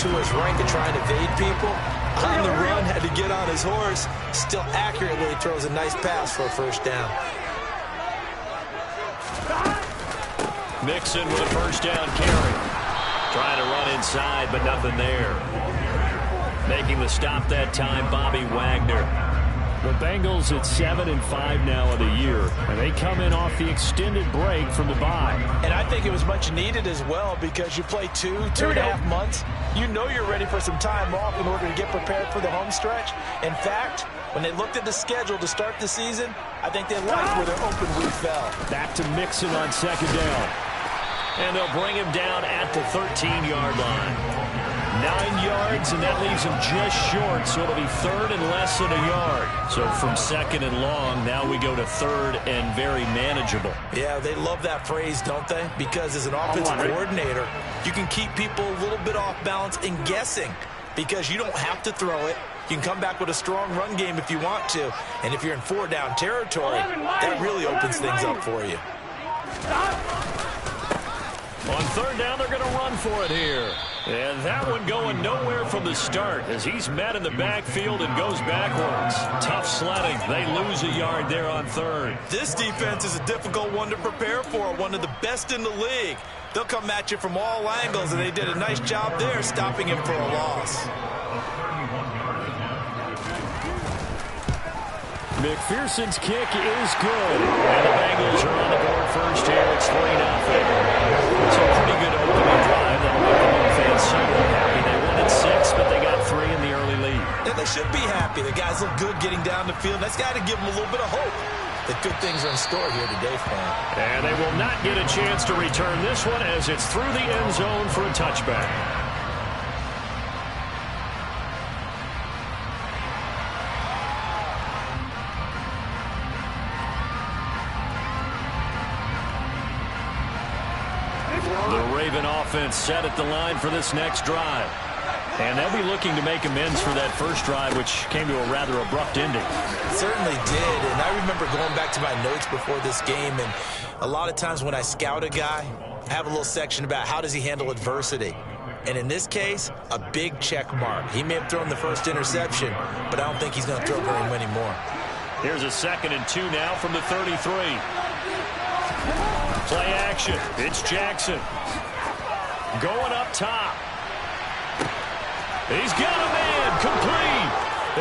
to his rank and trying to evade people. On the run, had to get on his horse. Still accurately throws a nice pass for a first down. Mixon with a first down carry. Trying to run inside, but nothing there. Making the stop that time, Bobby Wagner. The Bengals at 7-5 now of the year, and they come in off the extended break from the bye. And I think it was much needed as well, because you play two and a half months. You know you're ready for some time off in order to get prepared for the home stretch. In fact, when they looked at the schedule to start the season, I think they liked where their open week fell. Back to Mixon on second down. And they'll bring him down at the 13-yard line. 9 yards, and that leaves him just short, so it'll be third and less than a yard. So from second and long, now we go to third and very manageable. Yeah, they love that phrase, don't they? Because as an offensive coordinator, you can keep people a little bit off balance and guessing, because you don't have to throw it. You can come back with a strong run game if you want to. And if you're in 4-down territory, that really opens things up for you. On third down, they're going to run for it here. And that one going nowhere from the start as he's met in the backfield and goes backwards. Tough sledding. They lose a yard there on third. This defense is a difficult one to prepare for, one of the best in the league. They'll come at you from all angles, and they did a nice job there stopping him for a loss. McPherson's kick is good. And the Bengals are on the board first here. It's 3-0. It's a pretty good opening drive. That'll make the home fans somewhat happy. They won at 6, but they got 3 in the early lead. And they should be happy. The guys look good getting down the field. That's got to give them a little bit of hope that good things are in store here today for them. And they will not get a chance to return this one as it's through the end zone for a touchback. Offense set at the line for this next drive. And they'll be looking to make amends for that first drive, which came to a rather abrupt ending. It certainly did. And I remember going back to my notes before this game, and a lot of times when I scout a guy, I have a little section about how does he handle adversity. And in this case, a big check mark. He may have thrown the first interception, but I don't think he's going to throw very many more. Here's a 2nd and 2 now from the 33. Play action. It's Jackson. Going up top. He's got a man complete.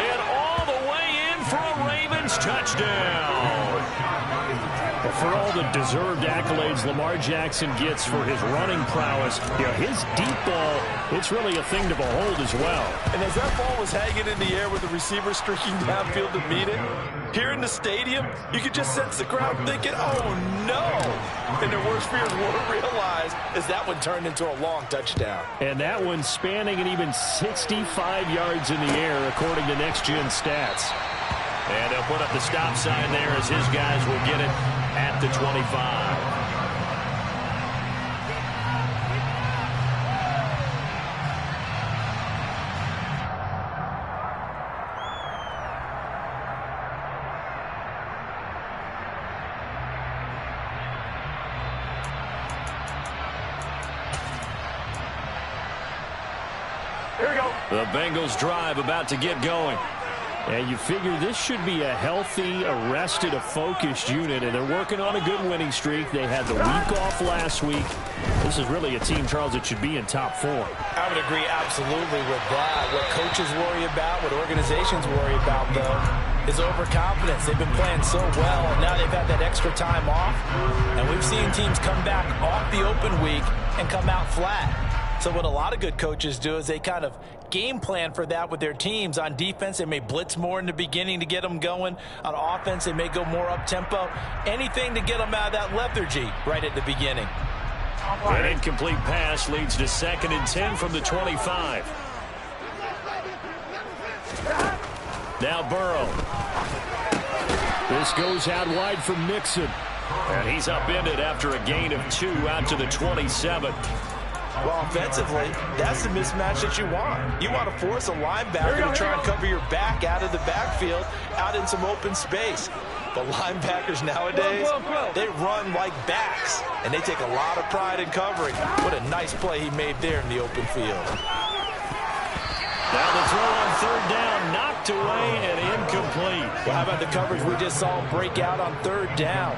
And all the way in for a Ravens touchdown. For all the deserved accolades Lamar Jackson gets for his running prowess, his deep ball, it's really a thing to behold as well. And as that ball was hanging in the air with the receiver streaking downfield to meet it, here in the stadium, you could just sense the crowd thinking, oh no! And their worst fears were realized as that one turned into a long touchdown. And that one spanning an even 65 yards in the air, according to Next Gen Stats. And they'll put up the stop sign there as his guys will get it at the 25. Here we go. The Bengals drive about to get going. And you figure this should be a healthy, arrested, a focused unit, and they're working on a good winning streak. They had the week off last week. This is really a team, Charles, that should be in top 4. I would agree absolutely with that. What coaches worry about, what organizations worry about, though, is overconfidence. They've been playing so well, and now they've had that extra time off. And we've seen teams come back off the open week and come out flat. So what a lot of good coaches do is they kind of game plan for that with their teams. On defense, they may blitz more in the beginning to get them going. On offense, they may go more up-tempo. Anything to get them out of that lethargy right at the beginning. An incomplete pass leads to 2nd and 10 from the 25. Now Burrow. This goes out wide for Mixon. And he's upended after a gain of 2 out to the 27. Well, offensively, that's the mismatch that you want. You want to force a linebacker to try and cover your back out of the backfield, out in some open space. But linebackers nowadays, they run like backs, and they take a lot of pride in covering. What a nice play he made there in the open field. knocked away and incomplete. Well, how about the coverage we just saw him break out on third down?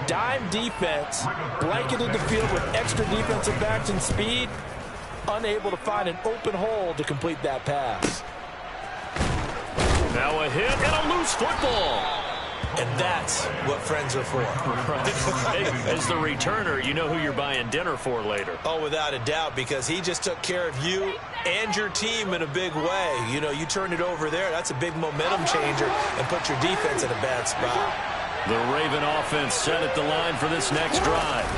Dime defense, blanketed the field with extra defensive backs and speed, unable to find an open hole to complete that pass. Now a hit and a loose football. And that's what friends are for. Right. Hey, as the returner, you know who you're buying dinner for later. Oh, without a doubt, because he just took care of you and your team in a big way. You know, you turned it over there. That's a big momentum changer and put your defense in a bad spot. The Raven offense set at the line for this next drive.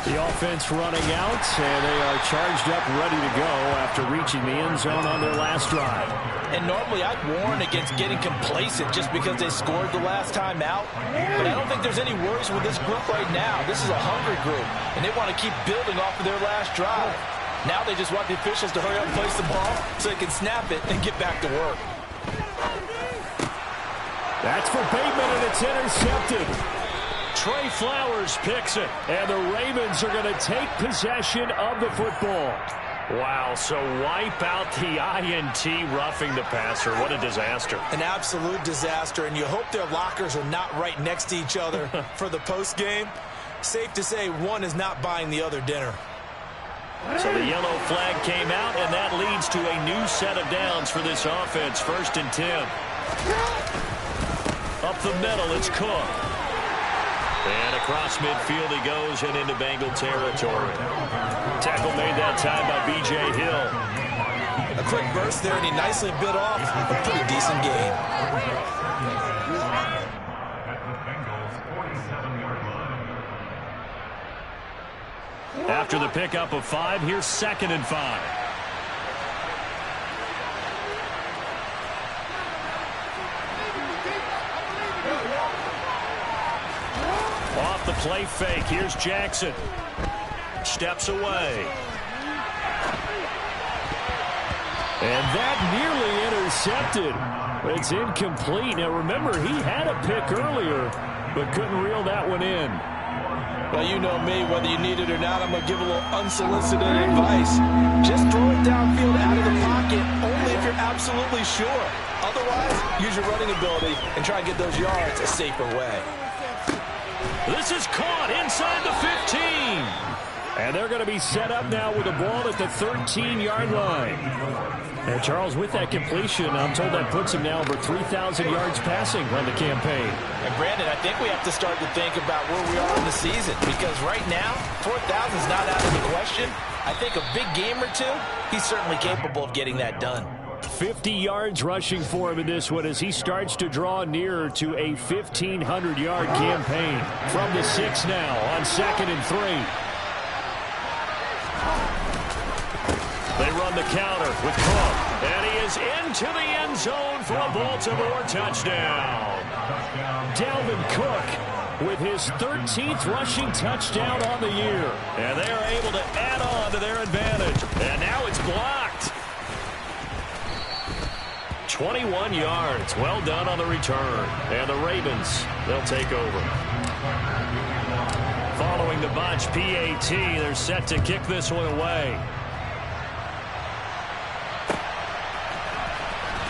The offense running out, and they are charged up, ready to go after reaching the end zone on their last drive. And normally I'd warn against getting complacent just because they scored the last time out. But I don't think there's any worries with this group right now. This is a hungry group, and they want to keep building off of their last drive. Now they just want the officials to hurry up and place the ball so they can snap it and get back to work. That's for Bateman, and it's intercepted. Trey Flowers picks it. And the Ravens are going to take possession of the football. Wow, so wipe out the INT roughing the passer. What a disaster. An absolute disaster, and you hope their lockers are not right next to each other for the postgame. Safe to say one is not buying the other dinner. So the yellow flag came out, and that leads to a new set of downs for this offense. 1st and 10. Up the middle, it's Cook. And across midfield he goes and into Bengal territory. Tackle made that time by B.J. Hill. A quick burst there, and he nicely bit off a pretty decent gain. After the pickup of 5, here's 2nd and 5. Off the play fake, here's Jackson. Steps away. And that nearly intercepted. It's incomplete. Now remember, he had a pick earlier, but couldn't reel that one in. Well, you know me, whether you need it or not, I'm going to give a little unsolicited advice. Just throw it downfield out of the pocket, only if you're absolutely sure. Otherwise, use your running ability and try and get those yards a safer way. This is caught inside the 15. And they're going to be set up now with the ball at the 13-yard line. And Charles, with that completion, I'm told that puts him now over 3,000 yards passing on the campaign. And Brandon, I think we have to start to think about where we are in the season, because right now, 4,000 is not out of the question. I think a big game or two, he's certainly capable of getting that done. 50 yards rushing for him in this one as he starts to draw nearer to a 1,500-yard campaign. From the 6 now on 2nd and 3. They run the counter with Cook, and he is into the end zone for a Baltimore touchdown. Dalvin Cook with his 13th rushing touchdown on the year. And they are able to add on to their advantage. And now it's blocked. 21 yards. Well done on the return. And the Ravens, they'll take over. Following the botch PAT, they're set to kick this one away.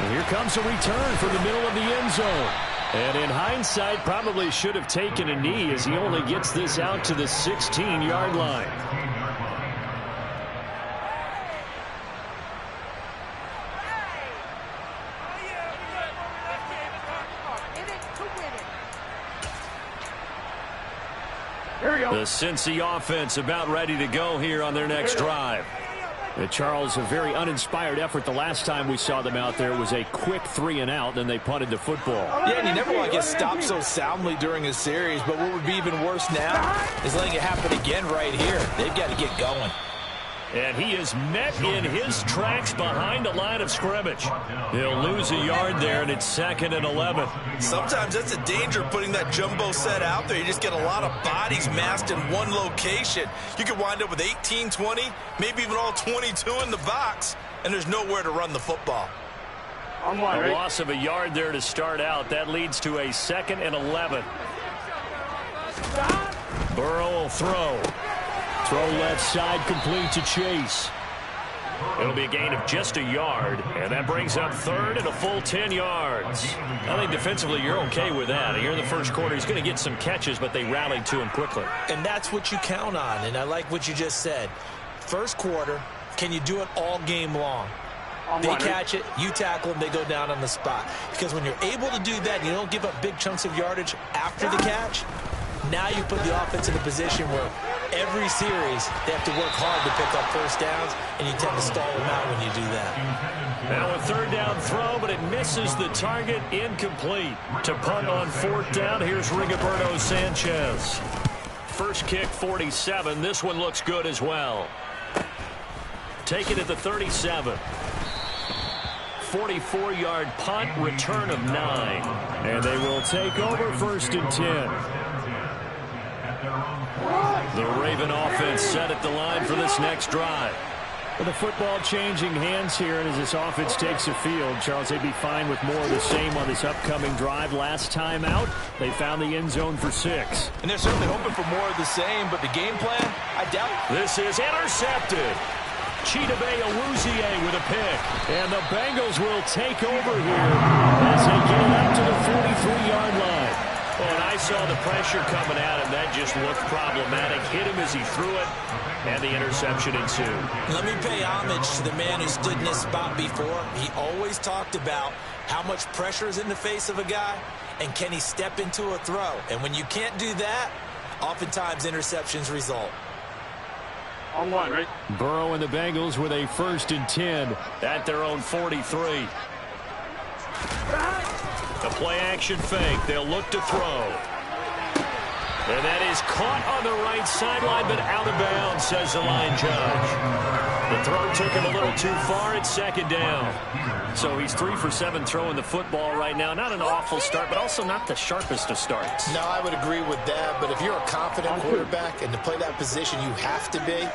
And here comes a return from the middle of the end zone. And in hindsight, probably should have taken a knee as he only gets this out to the 16-yard line. The Cincy offense about ready to go here on their next drive. Charles, a very uninspired effort the last time we saw them out there. It was a quick 3-and-out, then they punted the football. Yeah, and you never want to get stopped so soundly during a series, but what would be even worse now is letting it happen again right here. They've got to get going. And he is met in his tracks behind the line of scrimmage. He'll lose a yard there, and it's 2nd and 11. Sometimes that's a danger putting that jumbo set out there. You just get a lot of bodies massed in one location. You could wind up with 18, 20, maybe even all 22 in the box, and there's nowhere to run the football. A loss of a yard there to start out. That leads to a 2nd and 11. Burrow will throw. Throw left side, complete to Chase. It'll be a gain of just a yard, and that brings up third and a full 10 yards. I think defensively you're okay with that. Here in the first quarter, he's going to get some catches, but they rallied to him quickly. And that's what you count on, and I like what you just said. First quarter, can you do it all game long? They catch it, you tackle them, they go down on the spot. Because when you're able to do that, you don't give up big chunks of yardage after the catch, now you put the offense in a position where every series they have to work hard to pick up first downs, and you tend to stall them out when you do that. Now a third down throw, but it misses the target, incomplete. To punt on fourth down, here's Rigoberto Sanchez. First kick, 47. This one looks good as well. Take it at the 37. 44-yard punt, return of 9. And they will take over first and 10. The Raven offense set at the line for this next drive. With the football changing hands here, and as this offense takes the field, Charles, they'd be fine with more of the same on this upcoming drive. Last time out, they found the end zone for 6. And they're certainly hoping for more of the same, but the game plan, I doubt. This is intercepted. Chidobe Awuzie with a pick. And the Bengals will take over here as they get it up to the 43-yard line. Oh, and I saw the pressure coming at him. That just looked problematic. Hit him as he threw it, and the interception ensued. Let me pay homage to the man who stood in this spot before. He always talked about how much pressure is in the face of a guy, and can he step into a throw. And when you can't do that, oftentimes interceptions result. On one, right? Burrow and the Bengals with a first and 10 at their own 43. The play-action fake. They'll look to throw. And that is caught on the right sideline, but out of bounds, says the line judge. The throw took him a little too far at second down. So he's 3 for 7 throwing the football right now. Not an awful start, but also not the sharpest of starts. No, I would agree with that. But if you're a confident quarterback and to play that position you have to be,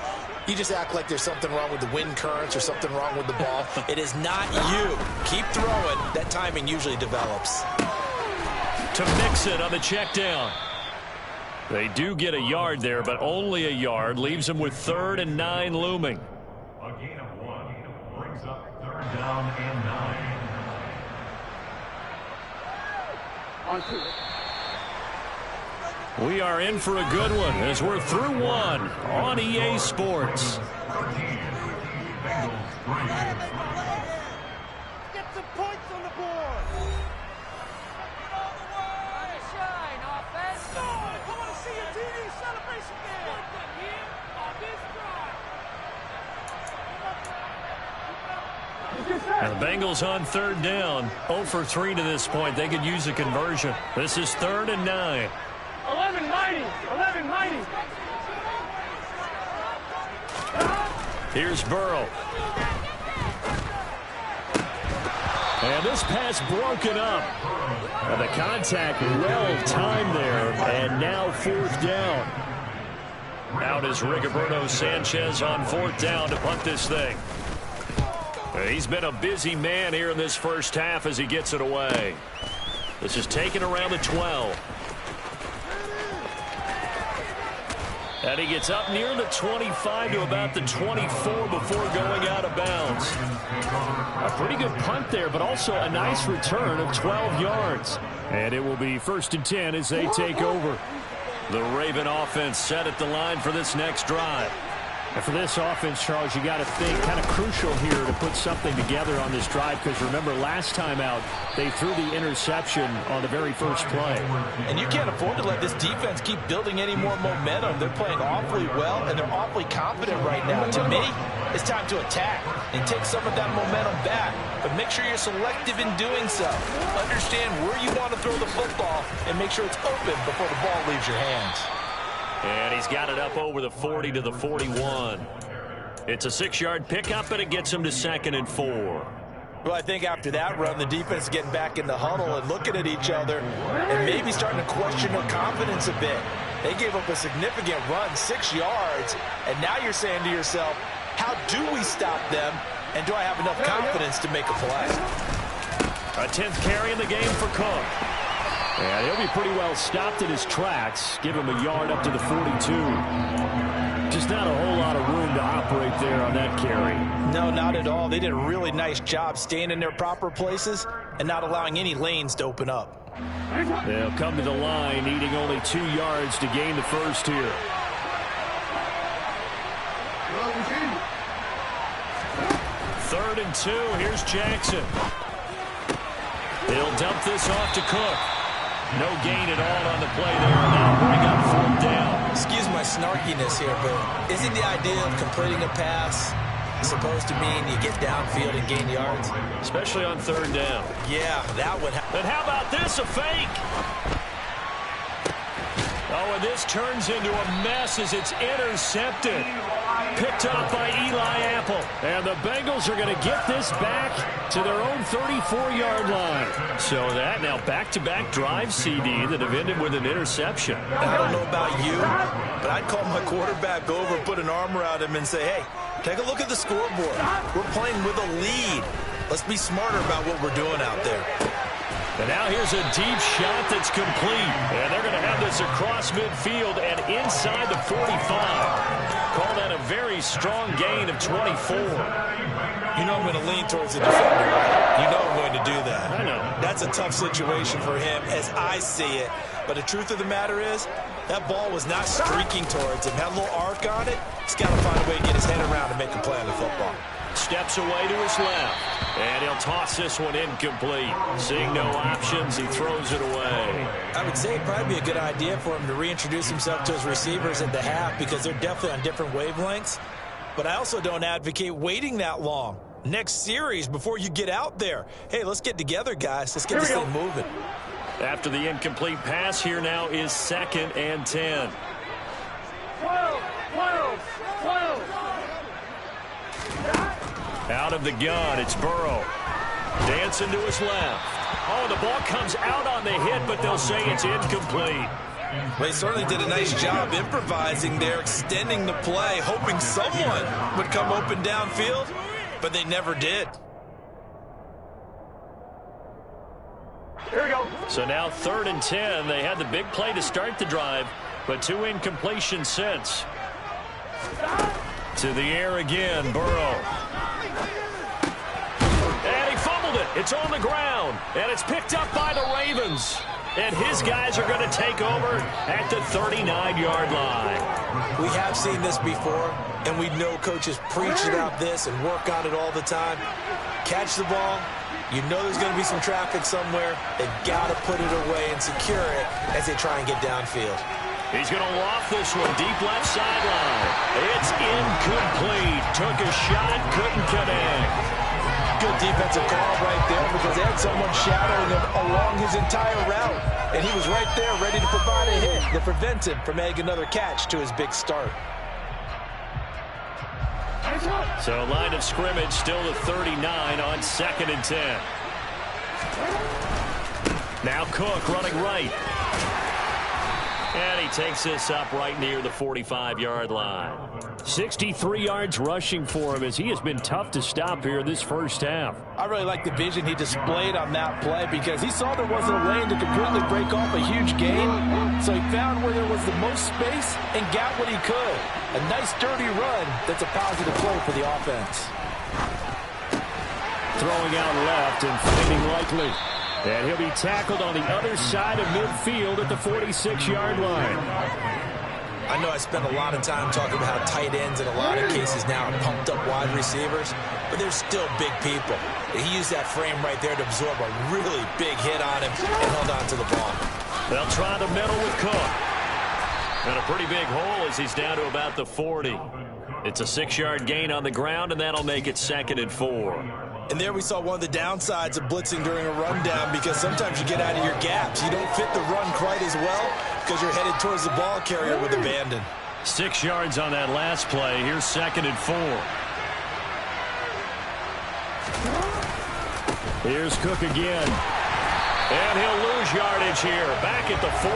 you just act like there's something wrong with the wind currents or something wrong with the ball. It is not you. Keep throwing. That timing usually develops. To Mixon on the check down. They do get a yard there, but only a yard. Leaves them with 3rd and 9 looming. A gain of 1 brings up 3rd down and 9. On 2. We are in for a good one as we're through 1 on EA Sports. Get some points on the board. All the way. Shine, offense. I want to see a TV celebration there. Here on this drive. And the Bengals on 3rd down. 0 for 3 to this point. They could use a conversion. This is 3rd and 9. 11 mighty. 11 mighty. Here's Burrow. And this pass broken up. And the contact well timed there. And now 4th down. Out is Rigoberto Sanchez on 4th down to punt this thing. He's been a busy man here in this first half as he gets it away. This is taken around the 12. And he gets up near the 25 to about the 24 before going out of bounds. A pretty good punt there, but also a nice return of 12 yards. And it will be 1st and 10 as they take over. The Raven offense set at the line for this next drive. And for this offense, Charles, you got to think kind of crucial here to put something together on this drive, because remember last time out they threw the interception on the very first play. And you can't afford to let this defense keep building any more momentum. They're playing awfully well, and they're awfully confident right now. To me, it's time to attack and take some of that momentum back. But make sure you're selective in doing so. Understand where you want to throw the football and make sure it's open before the ball leaves your hands. And he's got it up over the 40 to the 41. It's a 6-yard pickup, and it gets him to 2nd and 4. Well, I think after that run, the defense is getting back in the huddle and looking at each other and maybe starting to question their confidence a bit. They gave up a significant run, 6 yards, and now you're saying to yourself, how do we stop them, and do I have enough confidence to make a play? A 10th carry in the game for Cook. And he'll be pretty well stopped in his tracks. Give him a yard up to the 42. Just not a whole lot of room to operate there on that carry. No, not at all. They did a really nice job staying in their proper places and not allowing any lanes to open up. They'll come to the line, needing only 2 yards to gain the first here. Third and 2. Here's Jackson. He'll dump this off to Cook. No gain at all on the play there. Now bring up 4th down. Excuse my snarkiness here, but isn't the idea of completing a pass supposed to mean you get downfield and gain yards? Especially on 3rd down. Yeah, that would happen. But how about this, a fake? Oh, and this turns into a mess as it's intercepted. Picked up by Eli Apple. And the Bengals are going to get this back to their own 34-yard line. So that now back-to-back drive CD that have ended with an interception. I don't know about you, but I'd call my quarterback over, put an arm around him, and say, hey, take a look at the scoreboard. We're playing with a lead. Let's be smarter about what we're doing out there. And now here's a deep shot that's complete. And they're going to have this across midfield and inside the 45. Call that a very strong gain of 24. You know I'm going to lean towards the defender, right? You know I'm going to do that. I know. That's a tough situation for him as I see it. But the truth of the matter is, that ball was not streaking towards him. Had a little arc on it. He's got to find a way to get his head around and make a play on the football. Steps away to his left. And he'll toss this one incomplete. Seeing no options, he throws it away. I would say it'd probably be a good idea for him to reintroduce himself to his receivers at the half because they're definitely on different wavelengths. But I also don't advocate waiting that long. Next series before you get out there. Hey, let's get together, guys. Let's get this thing moving. After the incomplete pass, here now is 2nd and 10. 12. Out of the gun, it's Burrow. Dancing to his left. Oh, the ball comes out on the hit, but they'll say it's incomplete. They certainly did a nice job improvising there, extending the play, hoping someone would come open downfield, but they never did. Here we go. So now 3rd and 10. They had the big play to start the drive, but 2 incompletions since. To the air again, Burrow. And he fumbled it. It's on the ground, and it's picked up by the Ravens. And his guys are going to take over at the 39-yard line. We have seen this before, and we know coaches preach about this and work on it all the time. Catch the ball. You know there's going to be some traffic somewhere. They've got to put it away and secure it as they try and get downfield. He's going to loft this one deep left sideline. It's incomplete. Took a shot, couldn't connect. Good defensive call right there because they had someone shadowing him along his entire route. And he was right there ready to provide a hit that prevents him from making another catch to his big start. So line of scrimmage still the 39 on 2nd and 10. Now Cook running right. And he takes this up right near the 45-yard line. 63 yards rushing for him as he has been tough to stop here this first half. I really like the vision he displayed on that play because he saw there wasn't a lane to completely break off a huge gain. So he found where there was the most space and got what he could. A nice dirty run that's a positive play for the offense. Throwing out left and finding Likely. And he'll be tackled on the other side of midfield at the 46-yard line. I know I spent a lot of time talking about how tight ends in a lot of cases now are pumped up wide receivers, but they're still big people. He used that frame right there to absorb a really big hit on him and held on to the ball. They'll try the middle with Cook. And a pretty big hole as he's down to about the 40. It's a 6-yard gain on the ground, and that'll make it 2nd and 4. And there we saw one of the downsides of blitzing during a rundown because sometimes you get out of your gaps. You don't fit the run quite as well because you're headed towards the ball carrier with abandon. 6 yards on that last play. Here's 2nd and 4. Here's Cook again. And he'll lose yardage here. Back at the 41.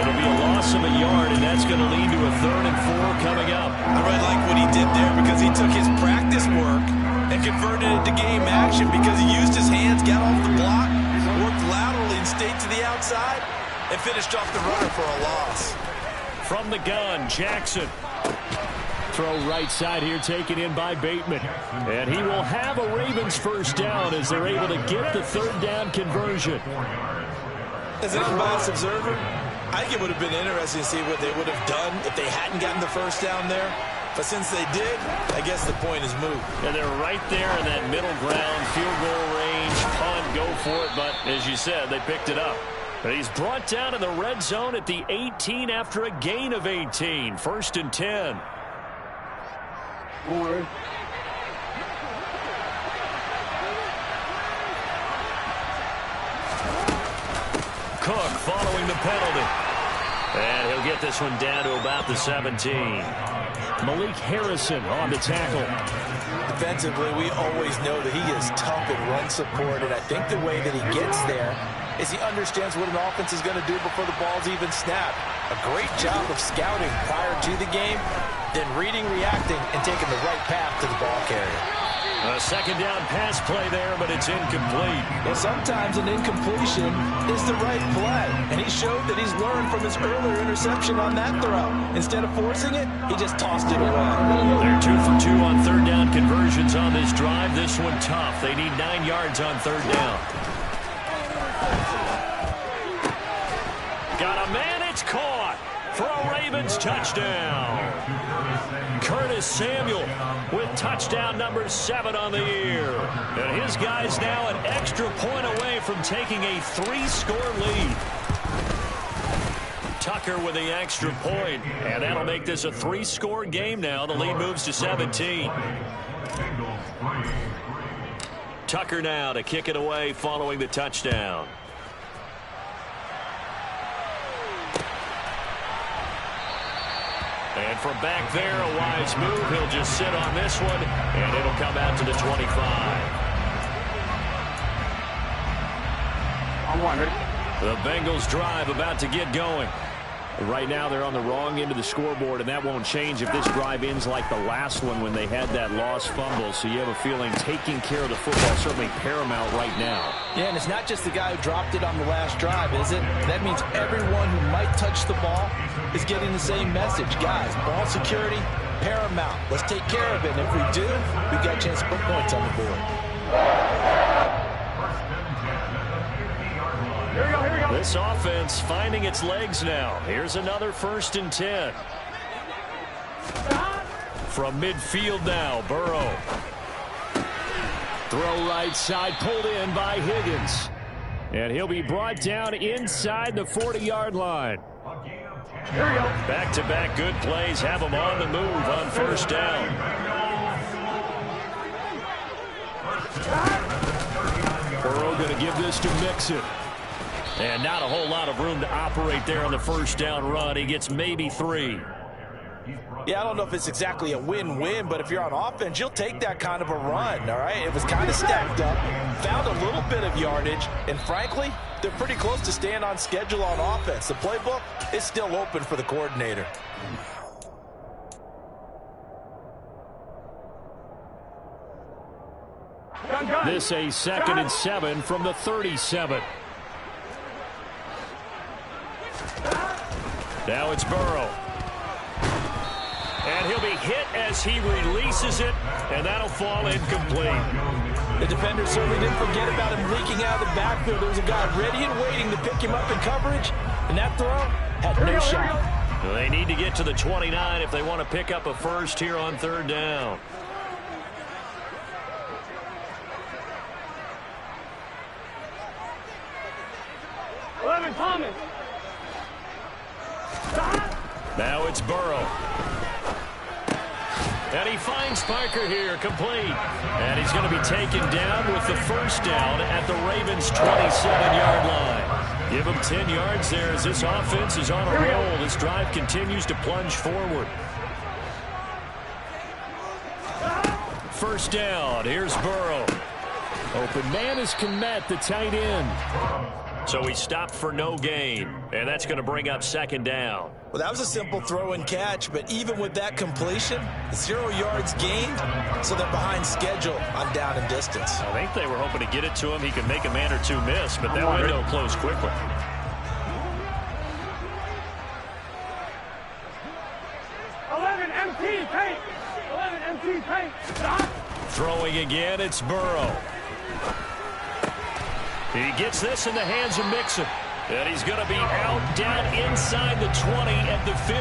It'll be a loss of a yard, and that's going to lead to a 3rd and 4 coming up. I really like what he did there because he took his practice work and converted it to game action because he used his hands, got off the block, worked laterally and stayed to the outside, and finished off the runner for a loss. From the gun, Jackson. Throw right side here taken in by Bateman. And he will have a Ravens first down as they're able to get the third down conversion. As an unbiased observer, I think it would have been interesting to see what they would have done if they hadn't gotten the first down there. But since they did, I guess the point is moot. And they're right there in that middle ground, field goal range, punt, go for it. But as you said, they picked it up. But he's brought down in the red zone at the 18 after a gain of 18. 1st and 10. Cook following the penalty. And he'll get this one down to about the 17. Malik Harrison on the tackle. Defensively, we always know that he is tough in run support, and I think the way that he gets there is he understands what an offense is going to do before the ball's even snapped. A great job of scouting prior to the game, then reading, reacting, and taking the right path to the ball carrier. A second down pass play there, but it's incomplete. Well, sometimes an incompletion is the right play, and he showed that he's learned from his earlier interception on that throw. Instead of forcing it, he just tossed it away. They're 2 for 2 on third down conversions on this drive. This one tough. They need 9 yards on third down. Got a man, it's caught for a Ravens touchdown. Curtis Samuel with touchdown number 7 on the year. And his guy's now an extra point away from taking a 3-score lead. Tucker with the extra point, and that'll make this a 3-score game now. The lead moves to 17. Tucker now to kick it away following the touchdown. And from back there, a wise move. He'll just sit on this one, and it'll come out to the 25. The Bengals drive about to get going. Right now, they're on the wrong end of the scoreboard, and that won't change if this drive ends like the last one when they had that lost fumble. So you have a feeling taking care of the football is certainly paramount right now. Yeah, and it's not just the guy who dropped it on the last drive, is it? That means everyone who might touch the ball is getting the same message. Guys, ball security, paramount. Let's take care of it. And if we do, we've got a chance to put points on the board. Here we go, here we go. This offense finding its legs now. Here's another 1st and 10. From midfield now, Burrow. Throw right side, pulled in by Higgins. And he'll be brought down inside the 40-yard line. Here we go. Back-to-back good plays have them on the move on 1st down. Burrow going to give this to Mixon. And not a whole lot of room to operate there on the 1st down run. He gets maybe 3. Yeah, I don't know if it's exactly a win-win, but if you're on offense, you'll take that kind of a run, all right? It was kind of stacked up, found a little bit of yardage, and frankly, they're pretty close to staying on schedule on offense. The playbook is still open for the coordinator. This a 2nd and 7 from the 37. Now it's Burrow. And he'll be hit as he releases it, and that'll fall incomplete. The defender certainly didn't forget about him leaking out of the backfield. There was a guy ready and waiting to pick him up in coverage, and that throw had no shot. Well, they need to get to the 29 if they want to pick up a first here on 3rd down. Now it's Burrow. And he finds Parker here, complete. And he's going to be taken down with the 1st down at the Ravens' 27-yard line. Give him 10 yards there as this offense is on a roll. This drive continues to plunge forward. 1st down. Here's Burrow. Open man is Kmet, the tight end. So he stopped for no gain, and that's going to bring up 2nd down. Well, that was a simple throw and catch, but even with that completion, 0 yards gained, so they're behind schedule on down and distance. I think they were hoping to get it to him. He could make a man or two miss, but that window closed quickly. MT, Kate. Throwing again, it's Burrow. He gets this in the hands of Mixon. And he's going to be out down inside the 20 at the 15.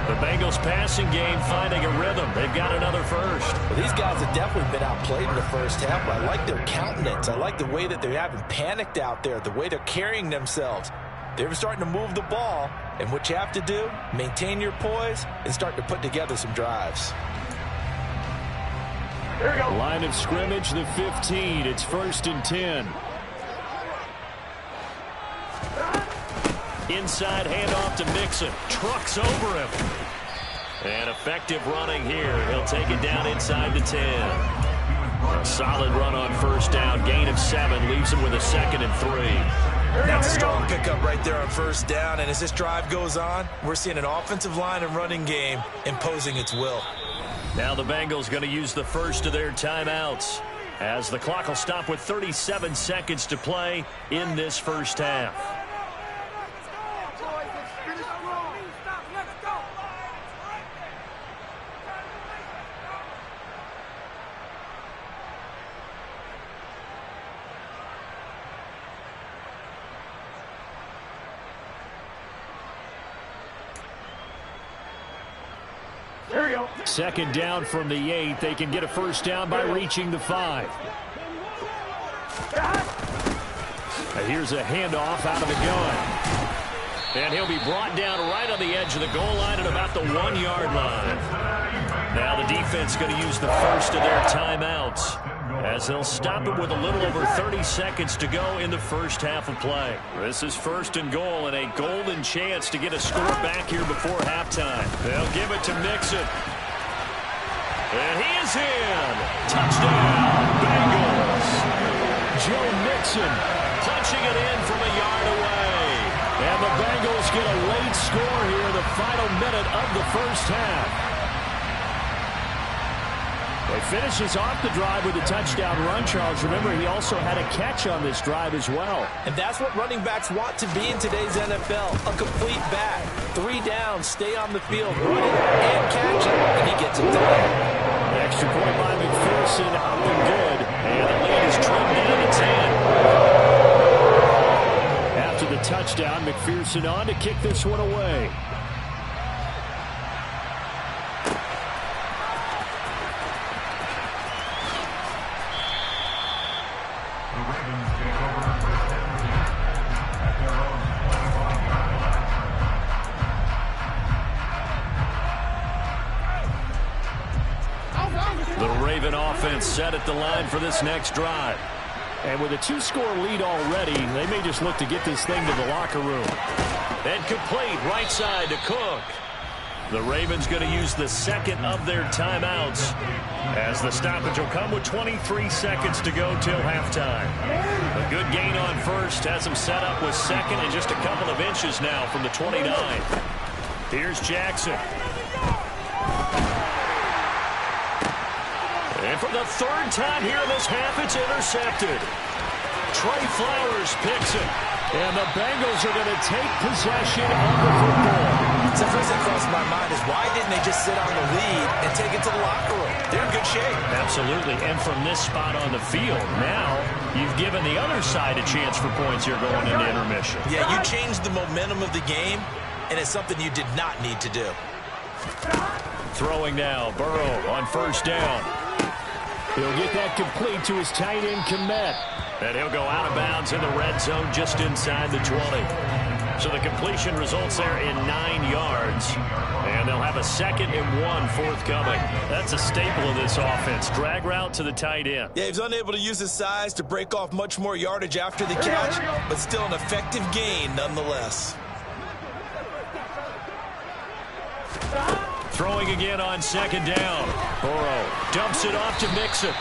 The Bengals passing game finding a rhythm. They've got another first. Well, these guys have definitely been outplayed in the first half, but I like their countenance. I like the way that they haven't panicked out there, the way they're carrying themselves. They're starting to move the ball, and what you have to do, maintain your poise and start to put together some drives. Here we go. Line of scrimmage, the 15. It's 1st and 10. Inside handoff to Mixon. Trucks over him. And effective running here. He'll take it down inside the 10. A solid run on first down. Gain of 7 leaves him with a 2nd and 3. That's a strong pickup right there on first down. And as this drive goes on, we're seeing an offensive line and running game imposing its will. Now the Bengals going to use the first of their timeouts as the clock will stop with 37 seconds to play in this first half. Here we go. 2nd down from the 8. They can get a first down by reaching the 5. And here's a handoff out of the gun. And he'll be brought down right on the edge of the goal line at about the 1-yard line. Now the defense going to use the first of their timeouts as they'll stop it with a little over 30 seconds to go in the first half of play. This is 1st and goal and a golden chance to get a score back here before halftime. They'll give it to Mixon. And he is in. Touchdown, Bengals. Joe Mixon punching it in from a yard away. And the Bengals get a late score here in the final minute of the first half. He finishes off the drive with a touchdown run, Charles. Remember, he also had a catch on this drive as well. And that's what running backs want to be in today's NFL, a complete back. 3 downs, stay on the field, run it and catch it, and he gets it done. Extra point by McPherson, up and good. And the lead is trimmed down to 10. After the touchdown, McPherson on to kick this one away. Offense set at the line for this next drive. And with a 2-score lead already, they may just look to get this thing to the locker room. And complete right side to Cook. The Ravens going to use the 2nd of their timeouts as the stoppage will come with 23 seconds to go till halftime. A good gain on first has them set up with 2nd and just a couple of inches now from the 29. Here's Jackson. And for the 3rd time here in this half, it's intercepted. Trey Flowers picks it. And the Bengals are going to take possession of the football. So the first thing crossed my mind is why didn't they just sit on the lead and take it to the locker room? They're in good shape. Absolutely. And from this spot on the field, now you've given the other side a chance for points here going into intermission. Yeah, you changed the momentum of the game, and it's something you did not need to do. Throwing now, Burrow on first down. He'll get that complete to his tight end, Kmet. And he'll go out of bounds in the red zone just inside the 20. So the completion results there in 9 yards. And they'll have a 2nd and 1 forthcoming. That's a staple of this offense. Drag route to the tight end. Yeah, he's unable to use his size to break off much more yardage after the catch, but still an effective gain nonetheless. Throwing again on 2nd down. Burrow dumps it off to Mixon.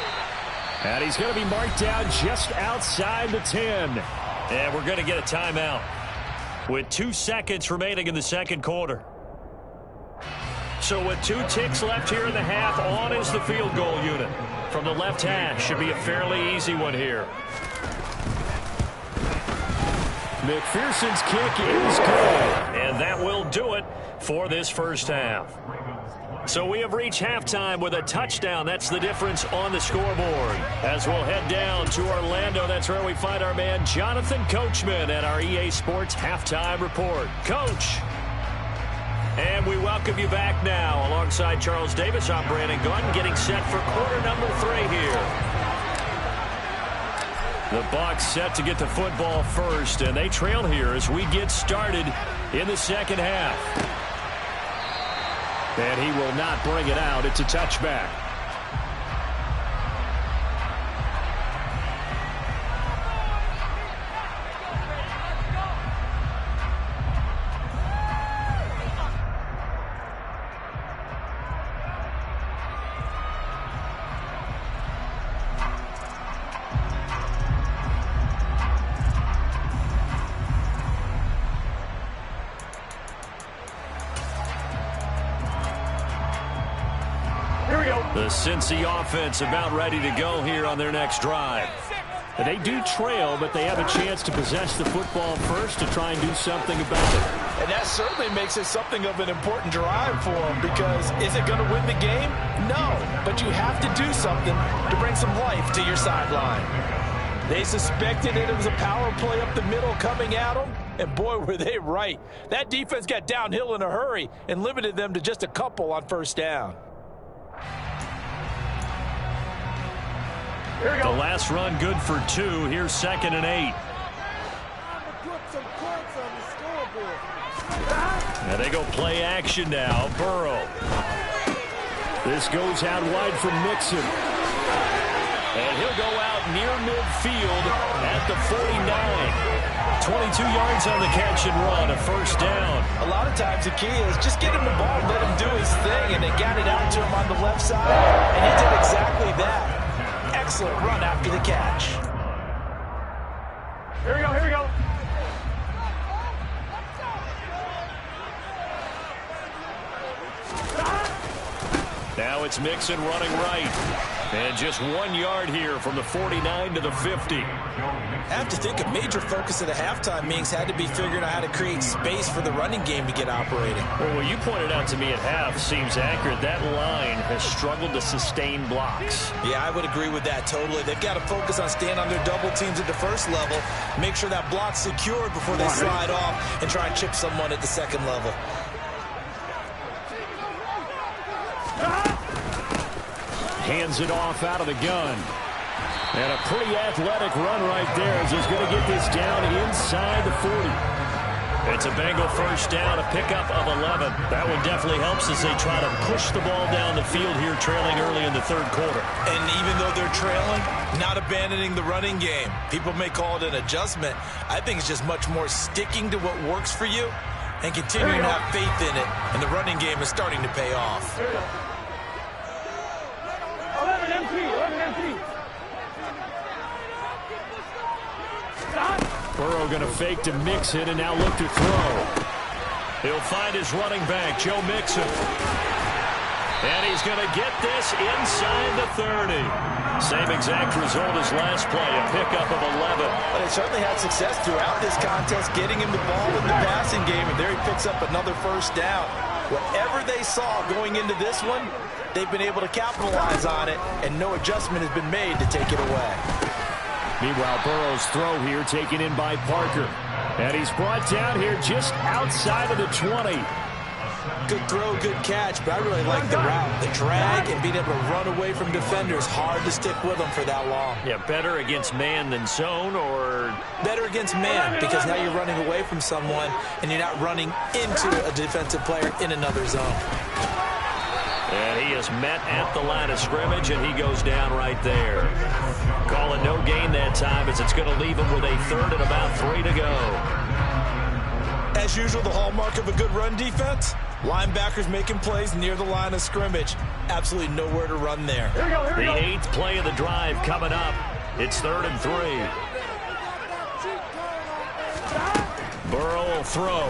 And he's going to be marked down just outside the 10. And we're going to get a timeout with 2 seconds remaining in the 2nd quarter. So with 2 ticks left here in the half, on is the field goal unit. From the left hash, should be a fairly easy one here. McPherson's kick is good. And that will do it for this first half. So we have reached halftime with a touchdown. That's the difference on the scoreboard. As we'll head down to Orlando, that's where we find our man Jonathan Coachman at our EA Sports Halftime Report. Coach. And we welcome you back now. Alongside Charles Davis, I'm Brandon Gunn, getting set for quarter number 3 here. The Bucs set to get the football first, and they trail here as we get started in the second half. And he will not bring it out. It's a touchback. The Cincy offense about ready to go here on their next drive. And they do trail, but they have a chance to possess the football first to try and do something about it. And that certainly makes it something of an important drive for them, because is it going to win the game? No, but you have to do something to bring some life to your sideline. They suspected it was a power play up the middle coming at them, and boy, were they right. That defense got downhill in a hurry and limited them to just a couple on first down. The last run good for 2. Here's 2nd and 8. And they go play action now. Burrow. This goes out wide from Mixon. And he'll go out near midfield at the 49. 22 yards on the catch and run, a first down. A lot of times the key is just get him the ball, let him do his thing, and they got it out to him on the left side, and he did exactly that. Excellent run after the catch. Here we go, here we go. Now it's Mixon running right. And just 1 yard here from the 49 to the 50. I have to think a major focus of the halftime meetings had to be figuring out how to create space for the running game to get operating. Well, what you pointed out to me at half seems accurate. That line has struggled to sustain blocks. Yeah, I would agree with that totally. They've got to focus on staying on their double teams at the first level, make sure that block's secured before they slide off and try and chip someone at the second level. Hands it off out of the gun. And a pretty athletic run right there as he's going to get this down inside the 40. It's a Bengal first down, a pickup of 11. That one definitely helps as they try to push the ball down the field here, trailing early in the third quarter. And even though they're trailing, not abandoning the running game. People may call it an adjustment. I think it's just much more sticking to what works for you and continuing to have faith in it. And the running game is starting to pay off. 11 empty. Burrow going to fake to Mixon and now look to throw. He'll find his running back, Joe Mixon. And he's going to get this inside the 30. Same exact result as last play, a pickup of 11. But they certainly had success throughout this contest, getting him the ball in the passing game, and there he picks up another first down. Whatever they saw going into this one, they've been able to capitalize on it, and no adjustment has been made to take it away. Meanwhile, Burrow's throw here taken in by Parker. And he's brought down here just outside of the 20. Good throw, good catch, but I really like the route. The drag and being able to run away from defenders, hard to stick with them for that long. Yeah, better against man than zone, or? Better against man, because now you're running away from someone and you're not running into a defensive player in another zone. And he is met at the line of scrimmage, and he goes down right there. Call it no gain that time, as it's going to leave him with a third and about 3 to go. As usual, the hallmark of a good run defense, linebackers making plays near the line of scrimmage. Absolutely nowhere to run there. Here we go, here we go. The 8th play of the drive coming up. It's 3rd and 3. Burrow will throw.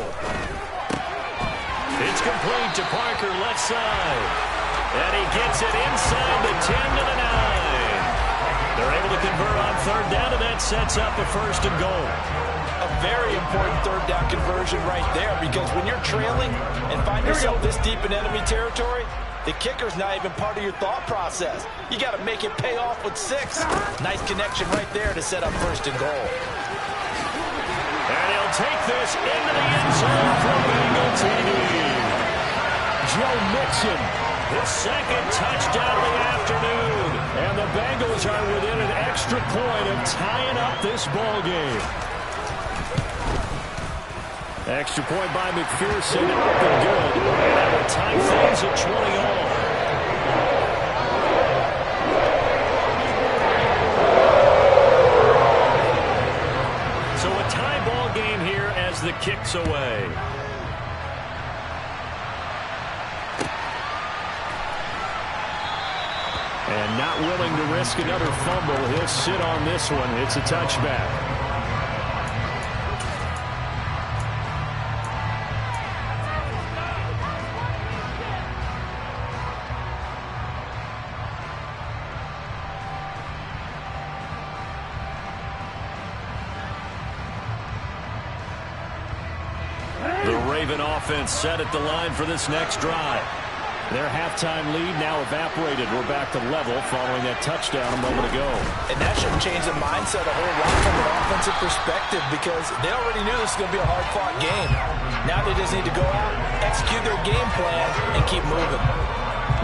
It's complete to Parker, left side. And he gets it inside the 10 to the 9. They're able to convert on 3rd down, and that sets up a 1st and goal. A very important 3rd down conversion right there, because when you're trailing and find yourself this deep in enemy territory, The kicker's not even part of your thought process. You got to make it pay off with 6. Nice connection right there to set up 1st and goal. And he'll take this into the end zone for Bengal TD. Joe Mixon, his 2nd touchdown of the afternoon. And the Bengals are within an extra point of tying up this ball game. Extra point by McPherson, up and good. And that will tie things at 20 all. So a tie ball game here as the kick's away. And not willing to risk another fumble, he'll sit on this one. It's a touchback. Offense set at the line for this next drive. Their halftime lead now evaporated. We're back to level following that touchdown a moment ago. And that should change the mindset a whole lot from an offensive perspective because they already knew this was going to be a hard-fought game. Now they just need to go out, execute their game plan, and keep moving.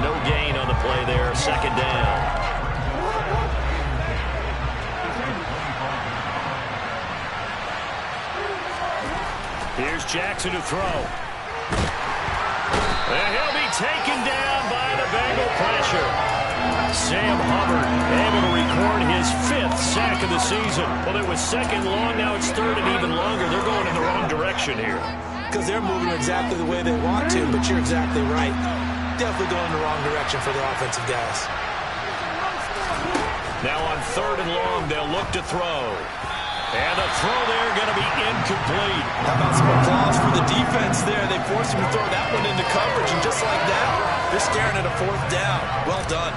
No gain on the play there. 2nd down. Here's Jackson to throw. And he'll be taken down by the Bengal pressure. Sam Hubbard able to record his 5th sack of the season. Well, it was 2nd long, now it's 3rd and even longer. They're going in the wrong direction here. Because they're moving exactly the way they want to, but you're exactly right. Definitely going in the wrong direction for the offensive guys. Now on 3rd and long, they'll look to throw. And the throw there going to be incomplete. How about some applause for the defense there? They forced him to throw that one into coverage, and just like that, they're staring at a 4th down. Well done.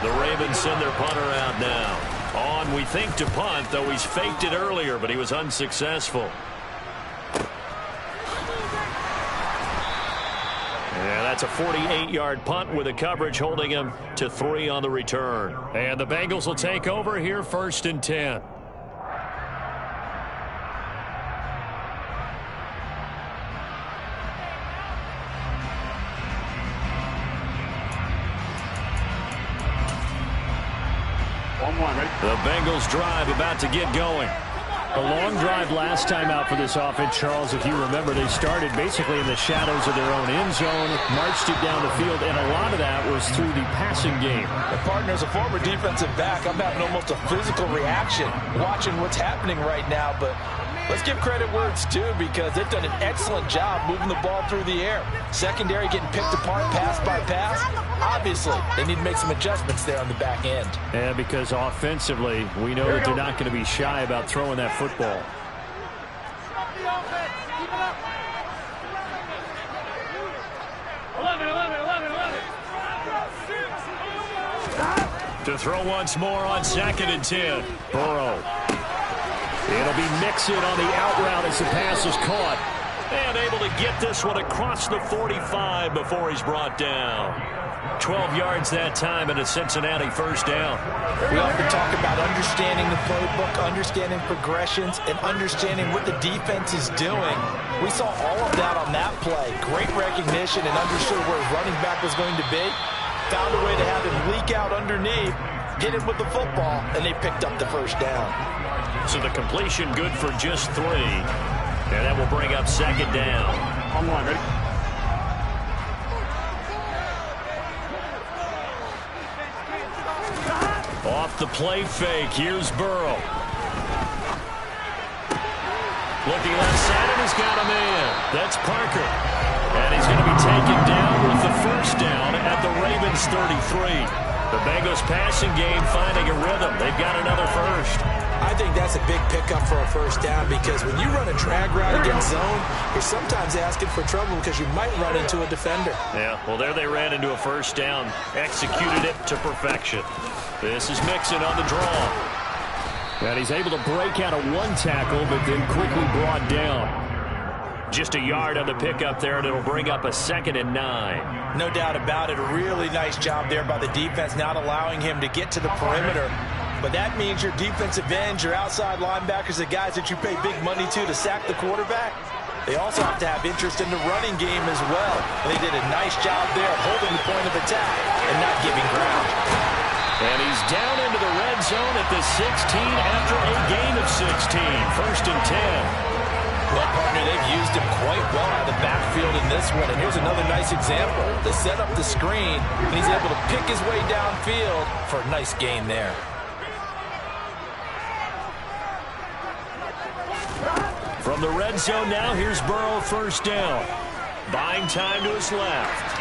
The Ravens send their punter out now. On, we think, to punt, though he's faked it earlier, but he was unsuccessful. And that's a 48-yard punt with a coverage holding him to 3 on the return. And the Bengals will take over here 1st and 10. The Bengals drive about to get going. A long drive last time out for this offense, Charles. If you remember, they started basically in the shadows of their own end zone, marched it down the field, and a lot of that was through the passing game. The partner is a former defensive back. I'm having almost a physical reaction watching what's happening right now, but let's give credit where it's due because they've done an excellent job moving the ball through the air. Secondary getting picked apart pass by pass. Obviously, they need to make some adjustments there on the back end. Yeah, because offensively, we know that they're not going to be shy about throwing that football. To throw once more on 2nd and 10. Burrow. It'll be Mixon on the out route as the pass is caught. And able to get this one across the 45 before he's brought down. 12 yards that time and a Cincinnati 1st down. We often talk about understanding the playbook, understanding progressions, and understanding what the defense is doing. We saw all of that on that play. Great recognition and understood where his running back was going to be. Found a way to have him leak out underneath, get him with the football, and they picked up the 1st down. So the completion good for just 3. And that will bring up 2nd down. On one, ready? Off the play fake, here's Burrow. Looking left side, and he's got a man. That's Parker. And he's going to be taken down with the 1st down at the Ravens 33. The Bengals passing game finding a rhythm. They've got another 1st. I think that's a big pickup for a 1st down because when you run a drag route against zone, you're sometimes asking for trouble because you might run into a defender. Yeah, well, there they ran into a 1st down, executed it to perfection. This is Mixon on the draw. And he's able to break out of 1 tackle, but then quickly brought down. Just a yard on the pickup there, and it'll bring up a 2nd and 9. No doubt about it. A really nice job there by the defense, not allowing him to get to the perimeter. But that means your defensive ends, your outside linebackers, the guys that you pay big money to sack the quarterback, they also have to have interest in the running game as well. And they did a nice job there of holding the point of attack and not giving ground. And he's down into the red zone at the 16 after a gain of 16. 1st and 10. Well, partner, they've used him quite well out of the backfield in this one. And here's another nice example. They set up the screen, and he's able to pick his way downfield for a nice gain there. From the red zone now, here's Burrow, 1st down. Buying time to his left.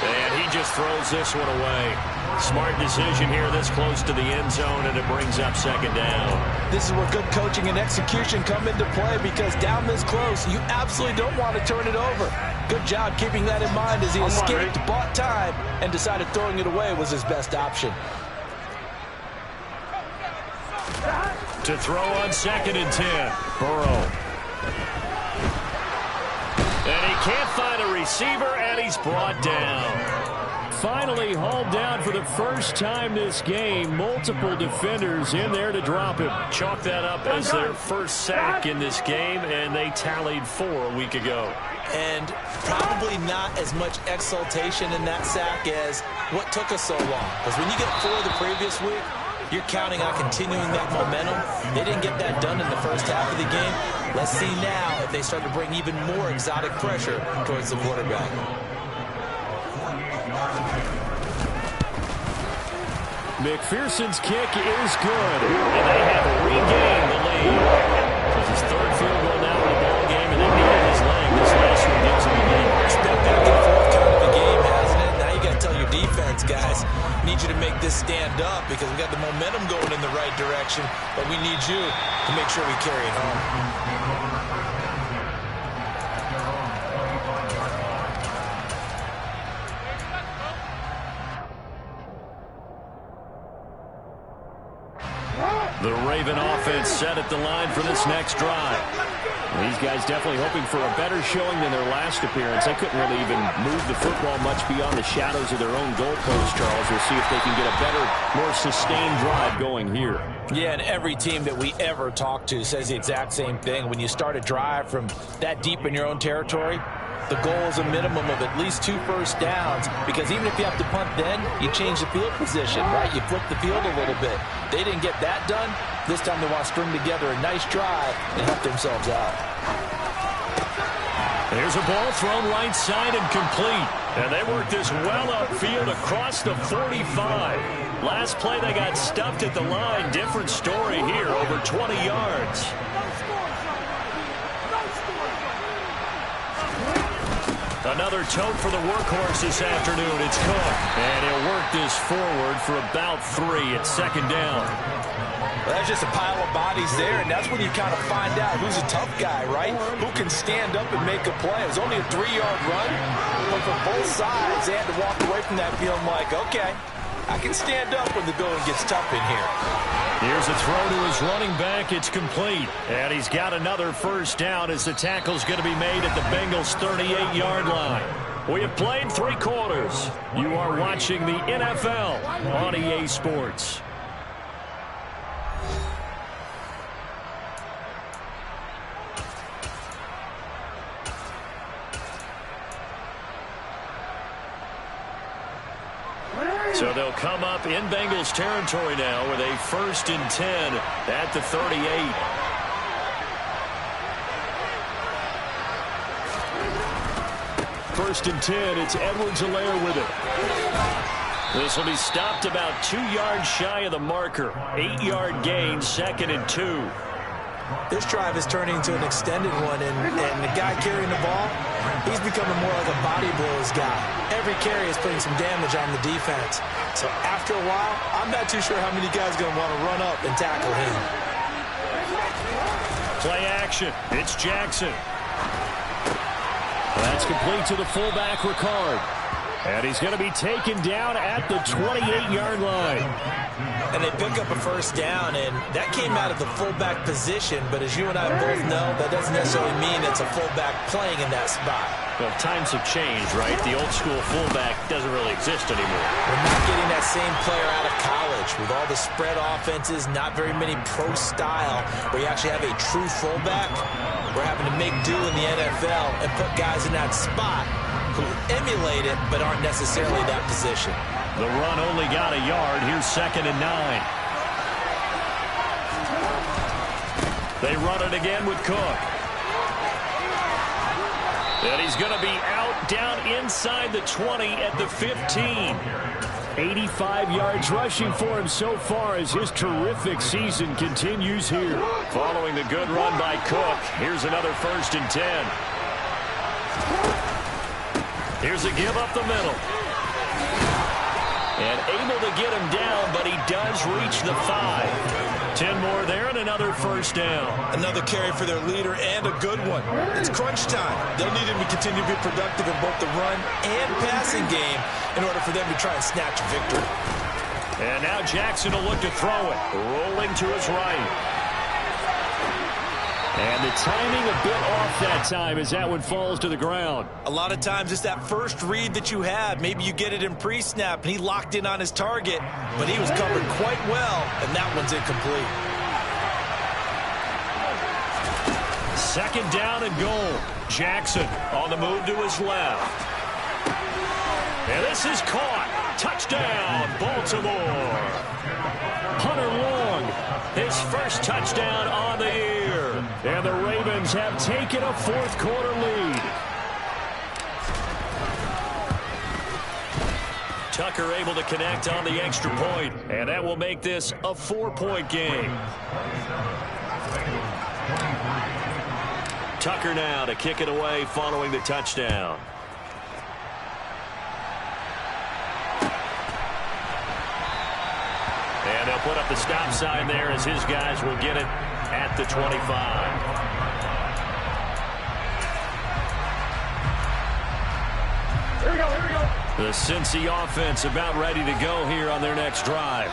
And he just throws this one away. Smart decision here this close to the end zone, and it brings up 2nd down. This is where good coaching and execution come into play, because down this close, you absolutely don't want to turn it over. Good job keeping that in mind as he escaped, bought time, and decided throwing it away was his best option. To throw on 2nd and 10, Burrow. And he can't find a receiver, and he's brought down. Finally hauled down for the first time this game. Multiple defenders in there to drop him. Chalk that up as their first sack in this game, and they tallied 4 a week ago. And probably not as much exultation in that sack as what took us so long. Because when you get 4 the previous week, you're counting on continuing that momentum. They didn't get that done in the first half of the game. Let's see now if they start to bring even more exotic pressure towards the quarterback. McPherson's kick is good, and they have regained the lead. It's his 3rd field goal now in the ball game, and they needed his leg. This last one gives him the lead. It's been back and forth kind of a game, hasn't it? Now you got to tell your defense, guys, need you to make this stand up, because we got the momentum going in the right direction, but we need you to make sure we carry it home. The Raven offense set at the line for this next drive. These guys definitely hoping for a better showing than their last appearance. They couldn't really even move the football much beyond the shadows of their own goalpost, Charles. We'll see if they can get a better, more sustained drive going here. Yeah, and every team that we ever talk to says the exact same thing. When you start a drive from that deep in your own territory, the goal is a minimum of at least 2 first downs, because even if you have to punt then, you change the field position, right? You flip the field a little bit. They didn't get that done. This time they want to string together a nice drive and help themselves out. There's a ball thrown right side and complete. And they work this well upfield across the 45. Last play they got stuffed at the line. Different story here, over 20 yards. Another tote for the workhorse this afternoon. It's Cook. And he'll work this forward for about 3 at 2nd down. Well, that's just a pile of bodies there, and that's when you kind of find out who's a tough guy, right? Who can stand up and make a play. It was only a 3-yard run, but for both sides, they had to walk away from that feeling like, okay, I can stand up when the going gets tough in here. Here's a throw to his running back. It's complete. And he's got another first down as the tackle's going to be made at the Bengals' 38-yard line. We have played 3 quarters. You are watching the NFL on EA Sports. So they'll come up in Bengals territory now with a 1st and 10 at the 38. First and 10, it's Edwards-Helaire with it. This will be stopped about 2 yards shy of the marker. 8-yard gain, 2nd and 2. This drive is turning into an extended one, and the guy carrying the ball, he's becoming more like a body blows guy. Every carry is putting some damage on the defense. So after a while, I'm not too sure how many guys are going to want to run up and tackle him. Play action. It's Jackson. That's complete to the fullback, Ricard. And he's going to be taken down at the 28-yard line. And they pick up a first down, and that came out of the fullback position. But as you and I both know, that doesn't necessarily mean it's a fullback playing in that spot. Well, times have changed, right? The old school fullback doesn't really exist anymore. We're not getting that same player out of college with all the spread offenses, not very many pro style where you actually have a true fullback. We're having to make do in the NFL and put guys in that spot who emulate it but aren't necessarily that position. The run only got a yard. Here's 2nd and 9. They run it again with Cook. And he's going to be out down inside the 20 at the 15. 85 yards rushing for him so far as his terrific season continues here. Following the good run by Cook, here's another 1st and 10. Here's a give up the middle. And able to get him down, but he does reach the 5. 10 more there and another 1st down. Another carry for their leader and a good one. It's crunch time. They'll need him to continue to be productive in both the run and passing game in order for them to try and snatch a victory. And now Jackson will look to throw it. Rolling to his right. And the timing a bit off that time as that one falls to the ground. A lot of times it's that first read that you have. Maybe you get it in pre-snap and he locked in on his target, but he was covered quite well, and that one's incomplete. 2nd down and goal. Jackson on the move to his left. And this is caught. Touchdown, Baltimore. Hunter Long, his first touchdown on the year. And the Ravens have taken a 4th quarter lead. Tucker able to connect on the extra point, and that will make this a 4-point game. Tucker now to kick it away following the touchdown. And they'll put up the stop sign there as his guys will get it at the 25. Here we go, here we go. The Cincy offense about ready to go here on their next drive.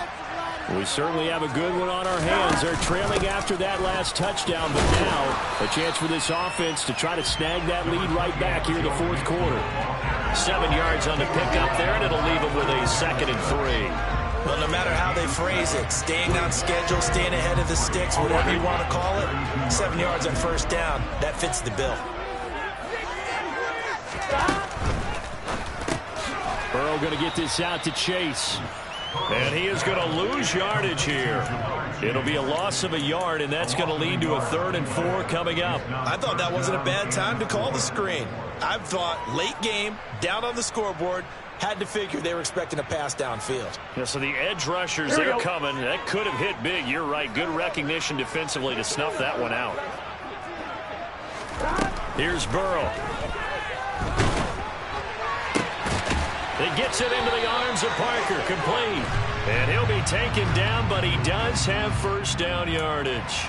We certainly have a good one on our hands. They're trailing after that last touchdown, but now a chance for this offense to try to snag that lead right back here in the 4th quarter. 7 yards on the pickup there, and it'll leave them with a 2nd and 3. Well, no matter how they phrase it, staying on schedule, staying ahead of the sticks, whatever you want to call it, 7 yards on 1st down, that fits the bill. Burrow going to get this out to Chase. And he is going to lose yardage here. It'll be a loss of a yard, and that's going to lead to a 3rd and 4 coming up. I thought that wasn't a bad time to call the screen. I thought late game, down on the scoreboard, had to figure they were expecting a pass downfield. Yeah, so the edge rushers, they're coming. That could have hit big. You're right. Good recognition defensively to snuff that one out. Here's Burrow. He gets it into the arms of Parker. Complete. And he'll be taken down, but he does have 1st down yardage.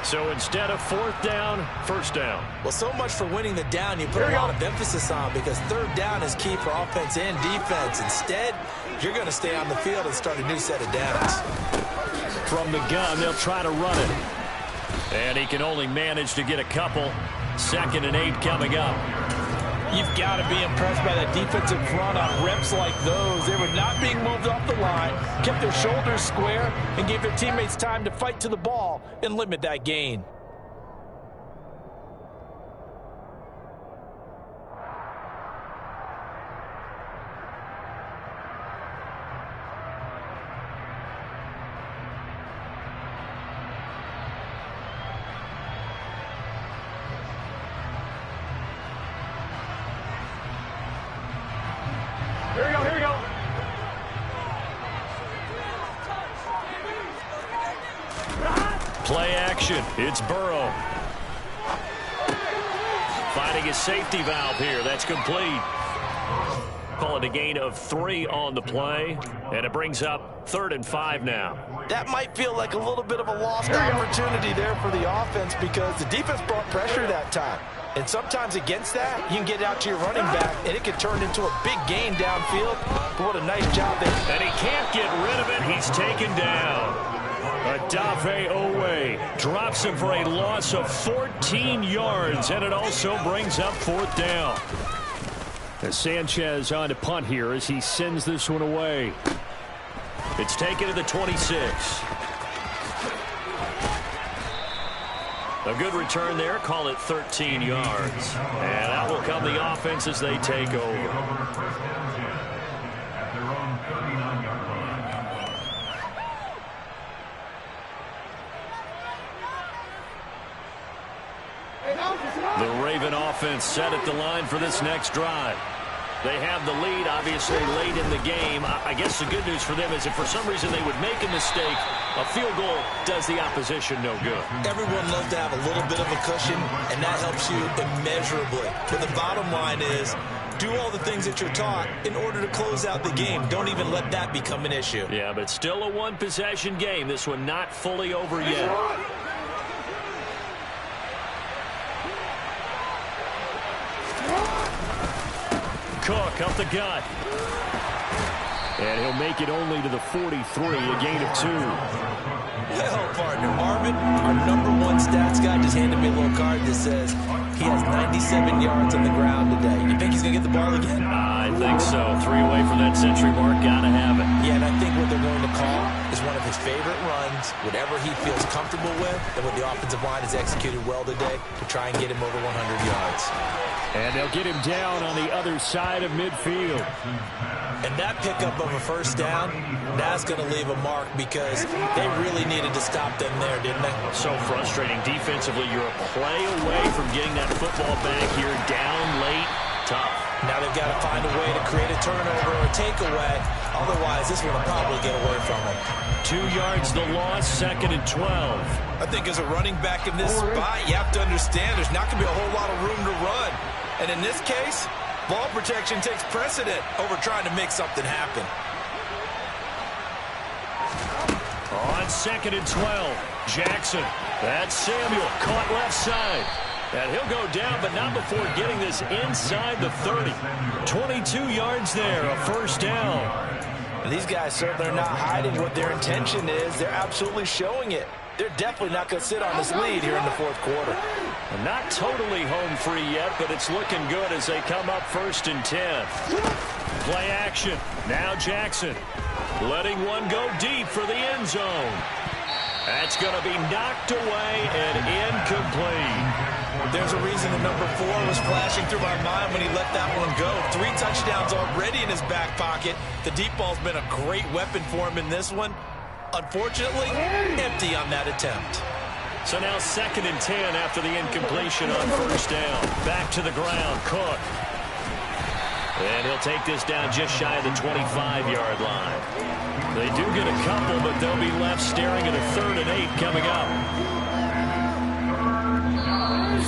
So instead of 4th down, 1st down. Well, so much for winning the down you put a lot of emphasis on, because 3rd down is key for offense and defense. Instead, you're going to stay on the field and start a new set of downs. From the gun, they'll try to run it. And he can only manage to get a couple. 2nd and 8 coming up. You've got to be impressed by that defensive front on reps like those. They were not being moved off the line, kept their shoulders square, and gave their teammates time to fight to the ball and limit that gain. Here we go, here we go. Play action. It's Burrow. Finding his safety valve here. That's complete. Call it a gain of 3 on the play. And it brings up 3rd and 5 now. that might feel like a little bit of a lost opportunity there for the offense because the defense brought pressure that time. And sometimes against that, you can get out to your running back, and it can turn into a big gain downfield. But what a nice job there. And he can't get rid of it. He's taken down. Odafe Oweh drops him for a loss of 14 yards, and it also brings up 4th down. As Sanchez on to punt here as he sends this one away. It's taken to the 26. A good return there. Call it 13 yards. And out will come the offense as they take over. The Raven offense set at the line for this next drive. They have the lead, obviously, late in the game. I guess the good news for them is if for some reason they would make a mistake, a field goal does the opposition no good. Everyone loves to have a little bit of a cushion, and that helps you immeasurably. But the bottom line is, do all the things that you're taught in order to close out the game. Don't even let that become an issue. Yeah, but still a one-possession game. This one not fully over yet. Cook up the gut. And he'll make it only to the 43, a gain of 2. Well, partner, Marvin, our #1 stats guy just handed me a little card that says he has 97 yards on the ground today. You think he's going to get the ball again? I think so. 3 away from that century mark. Got to have it. Yeah, and I think what they're going to call is one of his favorite runs, whatever he feels comfortable with, and what the offensive line has executed well today to try and get him over 100 yards. And they'll get him down on the other side of midfield. And that pickup of a 1st down, that's going to leave a mark because they really needed to stop them there, didn't they? So frustrating. Defensively, you're a play away from getting that football back here down late. Tough. Now they've got to find a way to create a turnover or a takeaway. Otherwise, this one will probably get away from them. 2 yards the loss, 2nd and 12. I think as a running back in this spot, you have to understand there's not going to be a whole lot of room to run. And in this case, ball protection takes precedent over trying to make something happen. On 2nd and 12, Jackson. That's Samuel, caught left side. And he'll go down, but not before getting this inside the 30. 22 yards there, a 1st down. And these guys certainly are not hiding what their intention is. They're absolutely showing it. They're definitely not going to sit on this lead here in the 4th quarter. Not totally home free yet, but it's looking good as they come up 1st and 10. Play action. Now Jackson letting one go deep for the end zone. That's going to be knocked away and incomplete. There's a reason the #4 was flashing through my mind when he let that one go. 3 touchdowns already in his back pocket. The deep ball's been a great weapon for him in this one. Unfortunately, empty on that attempt. So now 2nd and 10 after the incompletion on 1st down. Back to the ground, Cook. And he'll take this down just shy of the 25-yard line. They do get a couple, but they'll be left staring at a 3rd and 8 coming up.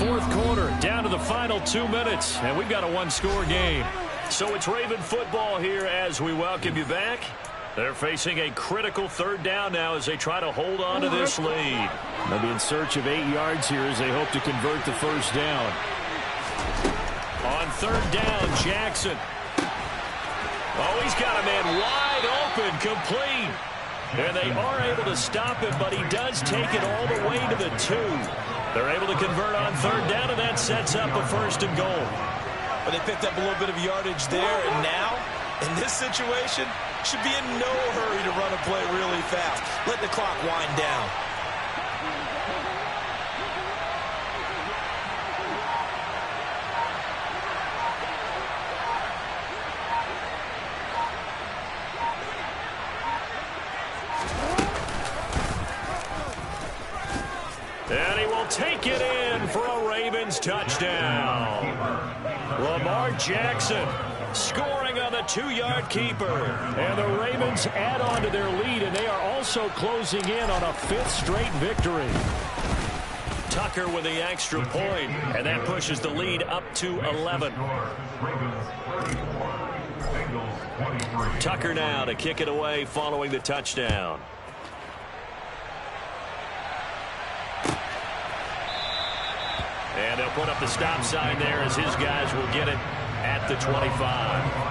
4th quarter, down to the final 2 minutes, and we've got a 1-score game. So it's Raven football here as we welcome you back. They're facing a critical 3rd down now as they try to hold on to this lead. They'll be in search of 8 yards here as they hope to convert the 1st down. On 3rd down, Jackson. Oh, he's got a man wide open, complete. And they are able to stop him, but he does take it all the way to the 2. They're able to convert on 3rd down, and that sets up a 1st and goal. But they picked up a little bit of yardage there, and now, in this situation, should be in no hurry to run a play really fast. Let the clock wind down. And he will take it in for a Ravens touchdown. Lamar Jackson scoring on the 2-yard keeper. And the Ravens add on to their lead, and they are also closing in on a 5th straight victory. Tucker with the extra point, and that pushes the lead up to 11. Tucker now to kick it away following the touchdown. And they'll put up the stop sign there as his guys will get it at the 25.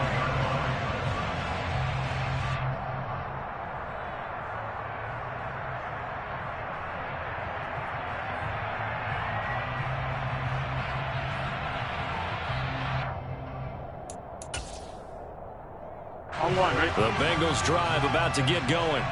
The Bengals drive about to get going.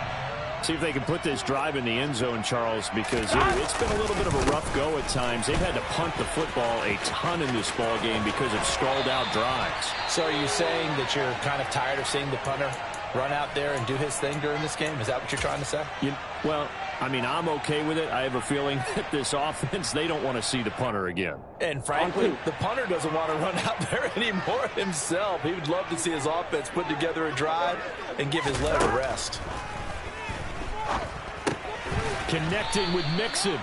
See if they can put this drive in the end zone, Charles, because it's been a little bit of a rough go at times. They've had to punt the football a ton in this ball game because of stalled-out drives. So are you saying that you're kind of tired of seeing the punter run out there and do his thing during this game? Is that what you're trying to say? Well, I mean, I'm okay with it. I have a feeling that this offense, they don't want to see the punter again. And frankly, the punter doesn't want to run out there anymore himself. He would love to see his offense put together a drive and give his leg a rest. Connecting with Mixon.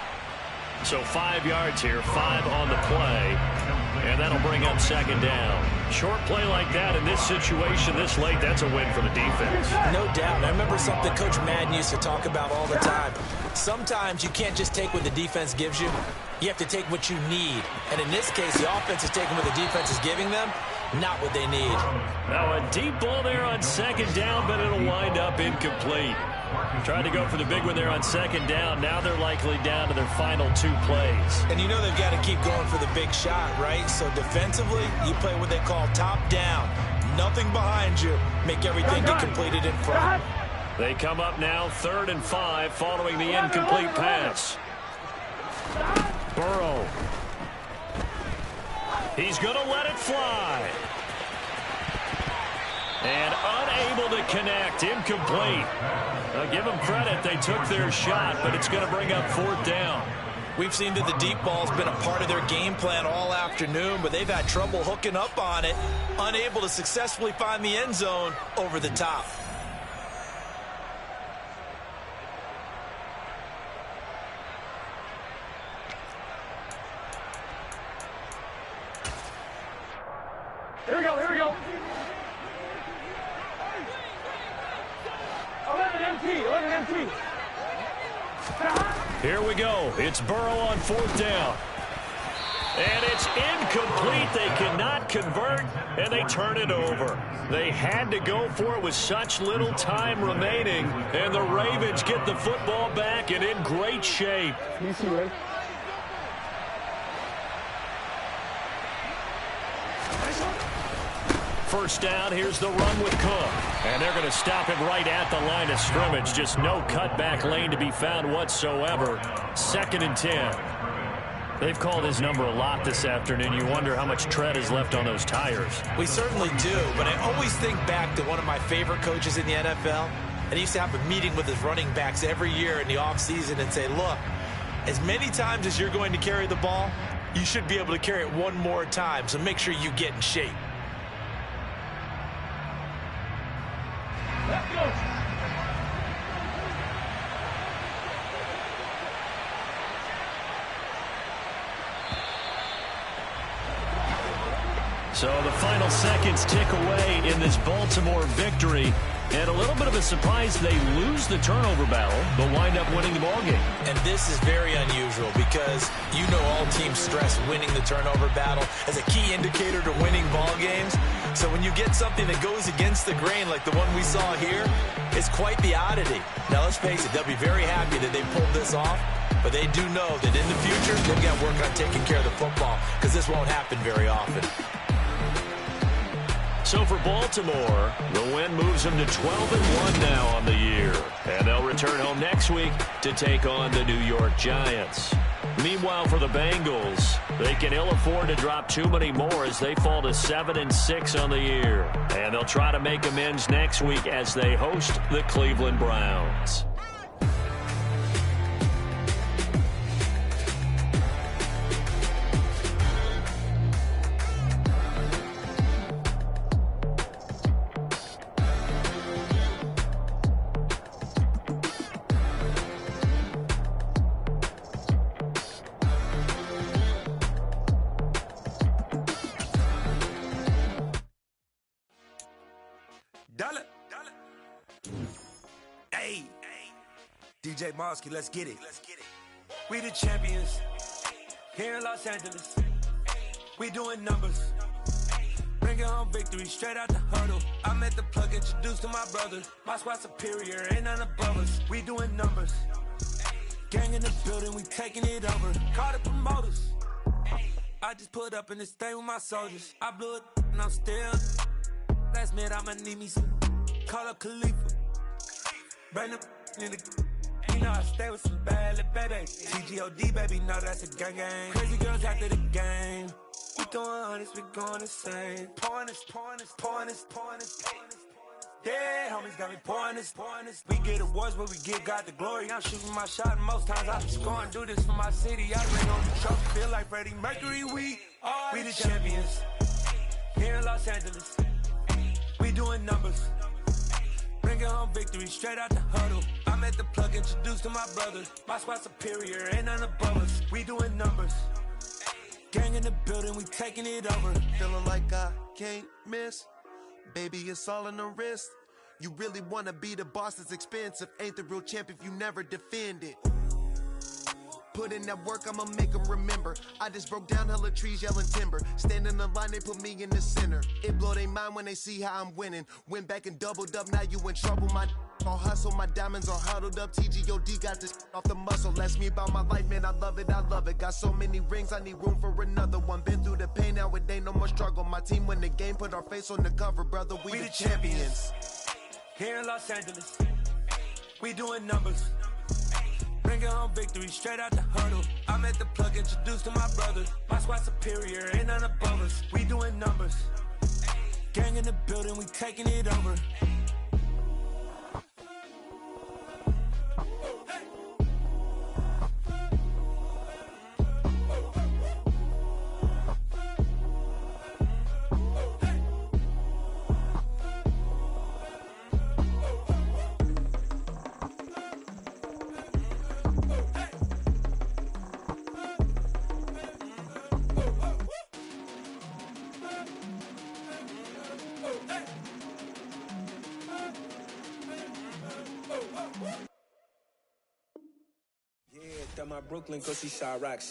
So 5 yards here, 5 on the play. And that'll bring up second down. Short play like that in this situation this late, that's a win for the defense. No doubt. I remember something Coach Madden used to talk about all the time. Sometimes you can't just take what the defense gives you. You have to take what you need. And in this case, the offense is taking what the defense is giving them, not what they need. Now a deep ball there on second down, but it'll wind up incomplete. Trying to go for the big one there on second down. Now they're likely down to their final 2 plays. And you know they've got to keep going for the big shot, right? So defensively, you play what they call top down. Nothing behind you. Make everything get completed in front. They come up now 3rd and 5 following the incomplete pass. Burrow. He's going to let it fly. And unable to connect. Incomplete. Give them credit. They took their shot, but it's going to bring up 4th down. We've seen that the deep ball's been a part of their game plan all afternoon, but they've had trouble hooking up on it, unable to successfully find the end zone over the top. Here we go, here we go. 11 MT. Here we go. It's Burrow on 4th down. And it's incomplete. They cannot convert, and they turn it over. They had to go for it with such little time remaining, and the Ravens get the football back and in great shape. First down, here's the run with Cook. And they're going to stop him right at the line of scrimmage. Just no cutback lane to be found whatsoever. 2nd and 10. They've called his number a lot this afternoon. You wonder how much tread is left on those tires. We certainly do, but I always think back to one of my favorite coaches in the NFL. And he used to have a meeting with his running backs every year in the offseason and say, look, as many times as you're going to carry the ball, you should be able to carry it one more time, so make sure you get in shape. Let's go. So the final seconds tick away in this Baltimore victory. And a little bit of a surprise, they lose the turnover battle, but wind up winning the ballgame. And this is very unusual because you know all teams stress winning the turnover battle as a key indicator to winning ball games. So when you get something that goes against the grain like the one we saw here, it's quite the oddity. Now let's face it, they'll be very happy that they pulled this off, but they do know that in the future they've got to work on taking care of the football because this won't happen very often. So for Baltimore, the win moves them to 12-1 now on the year. And they'll return home next week to take on the New York Giants. Meanwhile, for the Bengals, they can ill afford to drop too many more as they fall to 7-6 on the year. And they'll try to make amends next week as they host the Cleveland Browns. DJ Mosky, let's get it. We the champions. Here in Los Angeles, we doing numbers. Bringing home victory straight out the huddle. I'm at the plug, introduced to my brother. My squad superior, ain't none above us. We doing numbers. Gang in the building, we taking it over. Call the promoters. I just put up in this thing with my soldiers. I blew it and I'm still. Last minute I'ma need me some. Call up Khalifa. Bring them in the. You know I stay with some bad little babies. TGOD baby, know that's a gang gang. Crazy girls after the game. We throwing hundreds, we going insane. Pouring this. Yeah, homies got me pouring this. We get awards, but we give God the glory. I'm shooting my shot, and most times I be scoring. Do this for my city, I bring on the trophy. Feel like Freddie Mercury, we the champions. Here in Los Angeles, we doing numbers. Bringing home victory straight out the huddle. I'm at the plug, introduced to my brother. My squad superior, ain't none above us. We doing numbers. Gang in the building, we taking it over. Feeling like I can't miss. Baby, it's all in the wrist. You really wanna be the boss, it's expensive. Ain't the real champ if you never defend it. Put in that work, I'ma make them remember. I just broke down hella trees, yelling timber. Stand in the line, they put me in the center. It blow their mind when they see how I'm winning. Went back and doubled up, now you in trouble. My all hustle, my diamonds are huddled up. TGOD got this off the muscle. Ask me about my life, man, I love it. Got so many rings, I need room for another one. Been through the pain, now it ain't no more struggle. My team win the game, put our face on the cover, brother. We the champions. Here in Los Angeles, we doing numbers. Bringing home victory straight out the huddle. I'm at the plug, introduced to my brother. My squad superior, ain't none above us. We doing numbers. Gang in the building, we taking it over. Yeah, that my Brooklyn, go see Chirac.